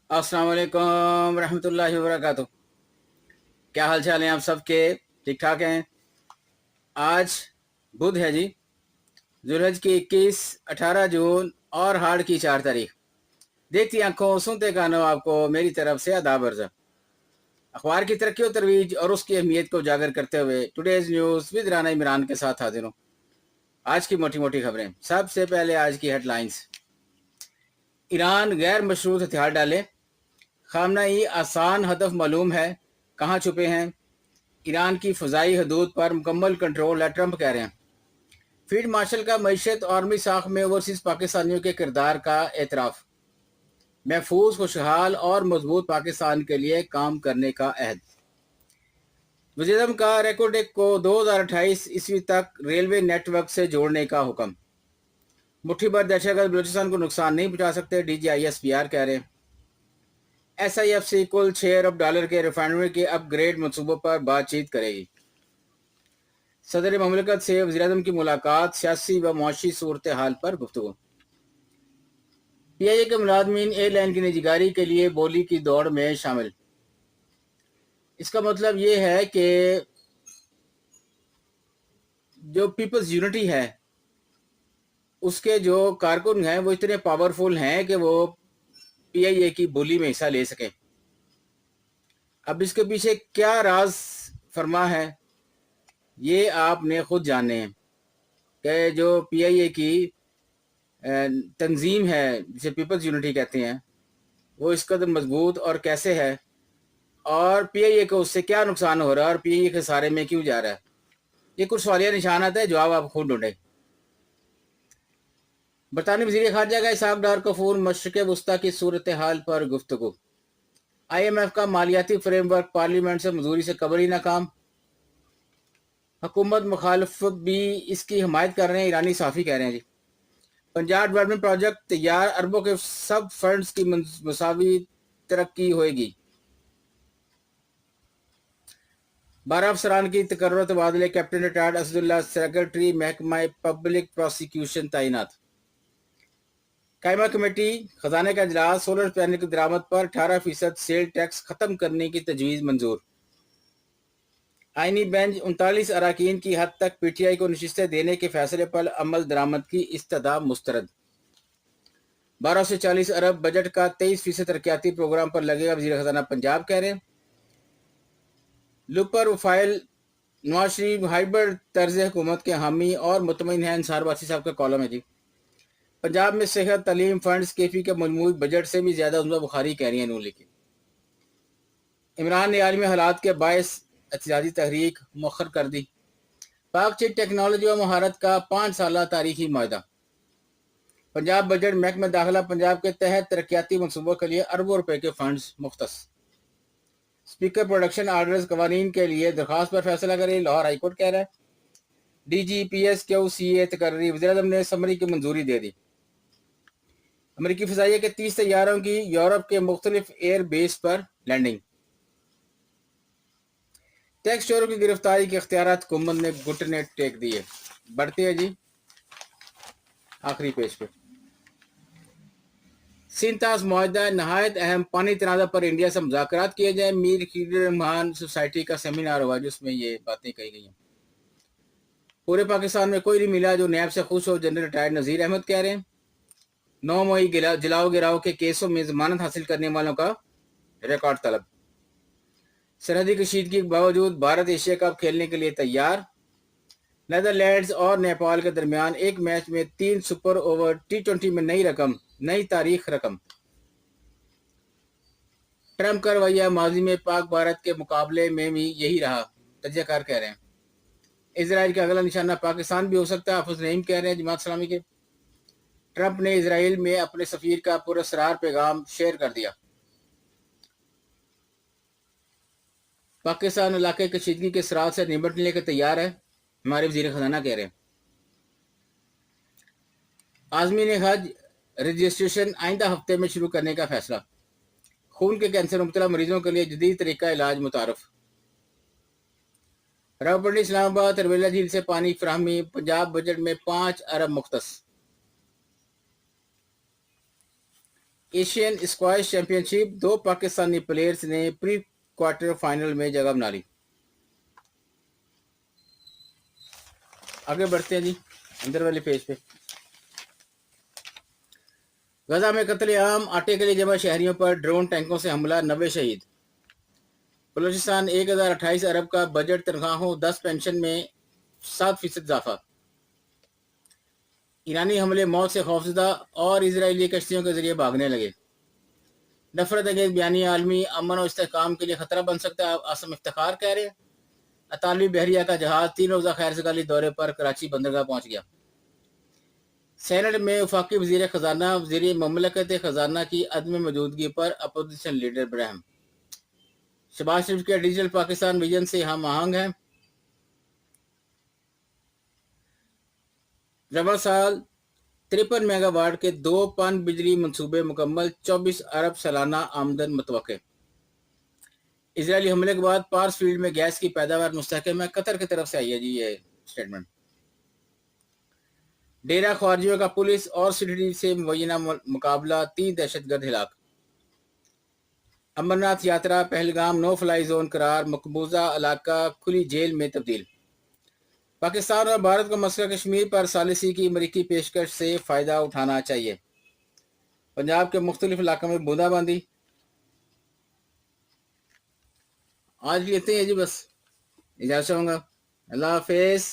अस्सलाम वालेकुम रहमतुल्लाहि व बरकातुहू। क्या हाल चाल हैं आप सबके? ठीक ठाक हैं? आज बुध है जी, जुलहज की 21, 18 जून और हाड़ की 4 तारीख। देखती आंखों सुनते कानों आपको मेरी तरफ से आदाब अर्ज़। अखबार की तरक्की और तरवीज और उसकी अहमियत को उजागर करते हुए today's news with Rana Imran के साथ हाजिर हूँ। आज की मोटी मोटी खबरें। सबसे पहले आज की हेडलाइंस। ईरान गैर मशरूत हथियार डाले, खामनाई आसान हदफ मालूम है, कहाँ छुपे हैं? ईरान की फ़ज़ाई हदूद पर मुकम्मल कंट्रोल है, ट्रंप कह रहे हैं। फील्ड मार्शल का मईशत और आर्मी साख में ओवरसीज़ पाकिस्तानियों के किरदार का एतराफ़। महफूज, खुशहाल और मजबूत पाकिस्तान के लिए काम करने का अहद। वज़ीर-ए-आज़म का रेकोडेक को 2028 ईस्वी तक रेलवे नेटवर्क से जोड़ने का हुक्म। मुट्ठी भर दहशतगर्द बलूचिस्तान को नुकसान नहीं पहुंचा सकते, DGISPR कह रहे हैं। SIFC कुल $6 अरब के रिफाइनरी के अपग्रेड मनसूबों पर बातचीत करेगी। सदर ममलिकत से वज़ीर-ए-आज़म की मुलाकात, सियासी व मुआशी सूरत हाल पर गुफ्तगू। PIA के मुलाजमीन एयरलाइन की निजीगारी के लिए बोली की दौड़ में शामिल। इसका मतलब ये है कि जो पीपल्स यूनिटी है उसके जो कारकुन हैं वो इतने पावरफुल हैं कि वो PIA की बोली में हिस्सा ले सकें। अब इसके पीछे क्या राज फरमा है ये आपने खुद जाने हैं कि जो PIA की तंजीम है जिसे पीपल्स यूनिटी कहते हैं वो इस कदर मजबूत और कैसे है, और PIA को उससे क्या नुकसान हो रहा है और PIA के सारे में क्यों जा रहा है। ये कुछ सवालिया निशान आता है, जवाब आप खुद ढूंढें। बरतानी वज़ीर ख़ारजा का इसहाक डार कफूर मशरिक़ वस्ता की सूरत हाल पर गुफ्तगू। IMF का मालियाती फ्रेमवर्क पार्लियामेंट से मंजूरी से कबल ही नाकाम। हुकूमत मुखालिफ भी इसकी हमायत कर रहे हैं, ईरानी साफ़ी कह रहे हैं जी। पंजाब डेवलपमेंट प्रोजेक्ट तैयार, अरबों के सब फंड्स की मसावी तरक्की होएगी। 12 अफसरान की तकर्रुर तबादले, कैप्टन रिटायर्ड असदुल्ला सेक्रेटरी महकमा पब्लिक प्रोसिक्यूशन तैनात। कायमा कमेटी खजाने का इजलास, सोलर पैनल की दरामद पर 18% सेल टैक्स खत्म करने की तजवीज़ मंजूर। आईनी बेंच 39 अरकान की हद तक PTI को नशिस्तें देने के फैसले पर अमल दरामद की इस्तदा मुस्तरद। 12 से 40 अरब बजट का 23% तरक्याती प्रोग्राम पर लगेगा, वज़ीर खजाना पंजाब कह रहे हैं। Looper file Nawaz Sharif hybrid तर्ज हुकूमत के हामी और मुतमईन हैं, अंसार वासी साहब का कॉलम है जी। पंजाब में सेहत तालीम फंड्स केफी के मजमूई बजट से भी ज्यादा उम्दा बुखारी कह रही है नून लीग। इमरान ने आलमी हालात के बायस एहतजाजी तहरीक मुअख्खर कर दी। पाक चीन टेक्नोलॉजी और महारत का 5 साल तारीखी मायदा। पंजाब बजट महकमा दाखिला पंजाब के तहत तरक्याती मनसूबों के लिए अरबों रुपए के फंड्स मुख्तस। स्पीकर प्रोडक्शन आर्डर्स कवानीन के लिए दरखास्त पर फैसला करे, लाहौर हाईकोर्ट कह रहा है। DGPSQCA तकर्री, वज़ीर-ए-आज़म ने समरी की मंजूरी दे दी। अमेरिकी फ़िज़ाइया के 30 तैयारों की यूरोप के मुख्तलिफ एयर बेस पर लैंडिंग। टैक्स चोरों की गिरफ्तारी के इख्तियारात हुकूमत ने घुटने टेक दिए। बढ़ते हैं जी आखिरी पेज पे। सिंतास मुआहदा नहायत अहम, पानी तनाज़ा पर इंडिया से मुज़ाकरात किए जाए। मीर खलील रहमान सोसाइटी का सेमिनार हुआ जिसमें ये बातें कही गई हैं। पूरे पाकिस्तान में कोई नहीं मिला जो नैब से खुश हो, जनरल रिटायर्ड नज़ीर अहमद कह रहे हैं। 9 मई जलाओ गिराओ के केसों में जमानत हासिल करने वालों का रिकॉर्ड तलब। सरहदी कशीदगी के बावजूद भारत एशिया कप खेलने के लिए तैयार। नेदरलैंड्स और नेपाल के दरमियान एक मैच में 3 सुपर ओवर T20 में नई रकम, नई तारीख रकम। ट्रंप का रवैया माजी में पाक भारत के मुकाबले में भी यही रहा, तजज़ियाकार कह रहे हैं। इजराइल का अगला निशाना पाकिस्तान भी हो सकता है, हाफिज नईम कह रहे हैं जमात इस्लामी के। ट्रंप ने इजराइल में अपने सफीर का पुरस्कार पैगाम शेयर कर दिया। पाकिस्तान इलाके कशीदगी के सरात से निपटने के तैयार है, हमारे वज़ीर खजाना कह रहे हैं। आज़मीन हज रजिस्ट्रेशन आइंदा हफ्ते में शुरू करने का फैसला। खून के कैंसर मुब्तला मरीजों के लिए जदीद तरीका इलाज मुतारफ। रावलपिंडी इस्लामाबाद तरवेला झील से पानी फराहमी, पंजाब बजट में 5 अरब मुख्तस। Asian squash championship 2 Pakistani players ने प्री क्वार्टर फाइनल में जगह बना ली। आगे बढ़ते हैं जी अंदर वाले पेज पे। गजा में कत्लेआम, आटे के लिए जमा शहरियों पर ड्रोन टैंकों से हमला, 90 शहीद। बलूचिस्तान 1028 अरब का बजट, तनख्वाहों 10 पेंशन में 7% इजाफा। ईरानी हमले मौत से खौफजदा और इजरायली कश्तियों के जरिए भागने लगे। नफरत अंगेज बयानिया आलमी अमन और इस्तेहकाम के लिए खतरा बन सकता है, आसम इफ्तिखार कह रहे हैं। अतालवी बहरिया का जहाज 3 रोज़ा खैर सगाली दौरे पर कराची बंदरगाह पहुंच गया। सेनेट में वफाकी वजीर खजाना, वजीर ममलकत खजाना की अदम मौजूदगी पर अपोजिशन लीडर बरहम। शहबाज शरीफ के डिजिटल पाकिस्तान विजन से हम आहंग है। रबड़ साल 53 मेगावाट के 2 पन बिजली मंसूबे मुकम्मल, 24 अरब सालाना आमदन मुतवक्के। इजरायली हमले के बाद पार्स फील्ड में गैस की पैदावार मुस्तहकम है, कतर की तरफ से आई है जी ये स्टेटमेंट। डेरा ख्वारजियों का पुलिस और सिटी से मुबैना मुकाबला, 3 दहशतगर्द हिलाक। अमरनाथ यात्रा पहलगाम नो फ्लाई जोन करार, मकबूजा इलाका खुली जेल में तब्दील। पाकिस्तान और भारत को मसला कश्मीर पर सालिसी की अमरीकी पेशकश से फ़ायदा उठाना चाहिए। पंजाब के मुख्तलिफ इलाकों में बूंदाबांदी। आज लेते हैं जी, बस इजाज़त चाहूँगा। अल्लाह हाफिज़।